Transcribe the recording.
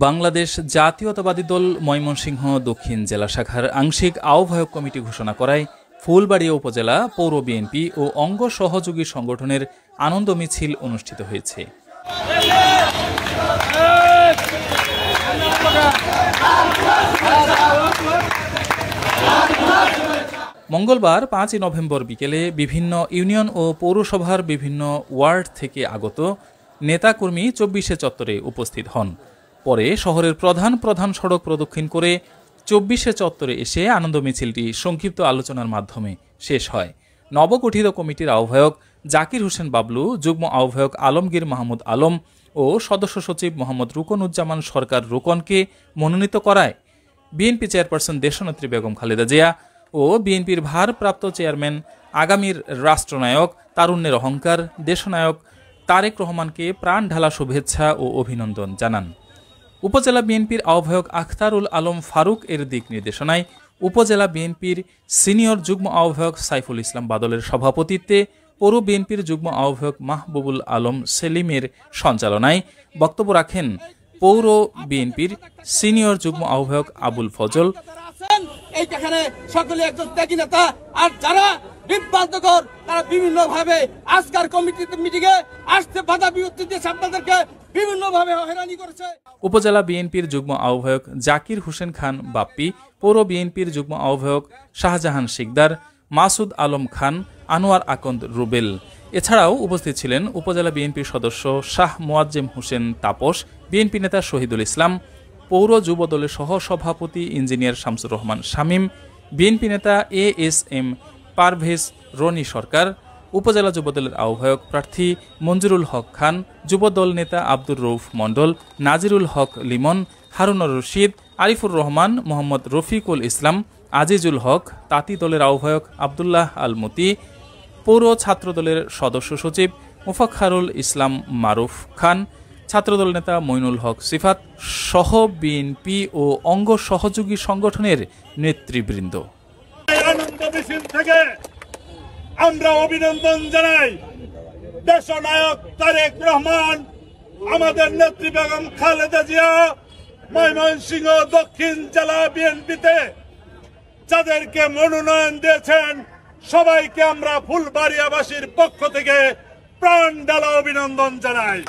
বাংলাদেশ জাতীয়তাবাদী দল ময়মনসিংহ দক্ষিণ জেলা শাখার আংশিক আহ্বায়ক কমিটি ঘোষণা করায় ফুলবাড়িয়া উপজেলা পৌর বিএনপি ও অঙ্গ সহযোগী সংগঠনের আনন্দ মিছিল অনুষ্ঠিত হয়েছে। মঙ্গলবার 5 নভেম্বর বিকেলে বিভিন্ন ইউনিয়ন ও পৌরসভার বিভিন্ন ওয়ার্ড থেকে আগত নেতাকর্মী 24 চত্বরে উপস্থিত হন। পরে শহরের প্রধান সড়ক প্রদক্ষিণ করে 24 চত্বরে এসে আনন্দ মিছিলটি সংক্ষিপ্ত আলোচনার মাধ্যমে শেষ হয়। নবগঠিত কমিটির আহ্বায়ক জাকির হোসেন বাবলু, যুগ্ম আহ্বায়ক আলমগীর মাহমুদ আলম ও সদস্য সচিব মোহাম্মদ রুকনুজ্জামান সরকার রুকনকে মনোনীত করায় বিএনপি চেয়ারপারসন দেশনেত্রী বেগম খালেদা জিয়া ও বিএনপির ভারপ্রাপ্ত চেয়ারম্যান আগামীর রাষ্ট্রনায়ক, তারুণ্যের অহংকার দেশনায়ক তারেক রহমানকে প্রাণ ঢালা শুভেচ্ছা ও অভিনন্দন জানান। উপজেলা বিএনপির আহ্বায়ক আখতারুল আলম ফারুক এর দিক নির্দেশনায় উপজেলা বিএনপির সিনিয়র যুগ্ম আহ্বায়ক সাইফুল ইসলাম বাদলের সভাপতিত্বে পৌর বিএনপির যুগ্ম আহ্বায়ক মাহবুবুল আলম সেলিমের সঞ্চালনায় বক্তব্য রাখেন পৌর বিএনপির সিনিয়র যুগ্ম আহ্বায়ক আবুল ফজল। এইখানে সকলে একজন ত্যাগী নেতা, আর যারা বিভ্রান্তকর তারা বিভিন্নভাবে আজকের কমিটি মিটিংয়ে আসতে বাধা বিপত্তি দিয়েছে, আপনাদেরকে বিভিন্নভাবে হয়রানি করেছে। উপজেলা বিএনপির যুগ্ম আহ্বায়ক জাকির হোসেন খান বাপ্পি, পৌর বিএনপির যুগ্ম আহ্বায়ক শাহজাহান শিকদার, মাসুদ আলম খান, আনোয়ার আকন্দ রুবেল। এছাড়াও উপস্থিত ছিলেন উপজেলা বিএনপির সদস্য শাহ মোয়াজ্জেম হোসেন তাপস, বিএনপি নেতা শহীদুল ইসলাম, পৌর যুব দলের সহ সভাপতি ইঞ্জিনিয়ার শামসুর রহমান শামীম, বিএনপি নেতা ASM পারভেজ রনি সরকার, উপজেলা যুবদলের আহ্বায়ক প্রার্থী মঞ্জুরুল হক খান, যুবদল নেতা আব্দুর রউফ মণ্ডল, নাজিরুল হক লিমন, হারুনুর রশিদ, আরিফুর রহমান, মোহাম্মদ রফিকুল ইসলাম, আজিজুল হক, তাঁতি দলের আহ্বায়ক আবদুল্লাহ আল মতি, পৌর ছাত্রদলের সদস্য সচিব মুফাক্খারুল ইসলাম মারুফ খান, ছাত্রদল নেতা মইনুল হক সিফাত সহ বিএনপি ও অঙ্গ সহযোগী সংগঠনের নেতৃবৃন্দ। আনন্দ মিছিল থেকে আমরা অভিনন্দন জানাই দেশনায়ক তারেক রহমান, আমাদের নেত্রী বেগম খালেদা জিয়া, ময়মনসিংহ দক্ষিণ জেলা বিএনপিতে যাদেরকে মনোনয়ন দিয়েছেন সবাইকে আমরা ফুলবাড়িয়াবাসীর পক্ষ থেকে প্রাণ ঢালা অভিনন্দন জানাই।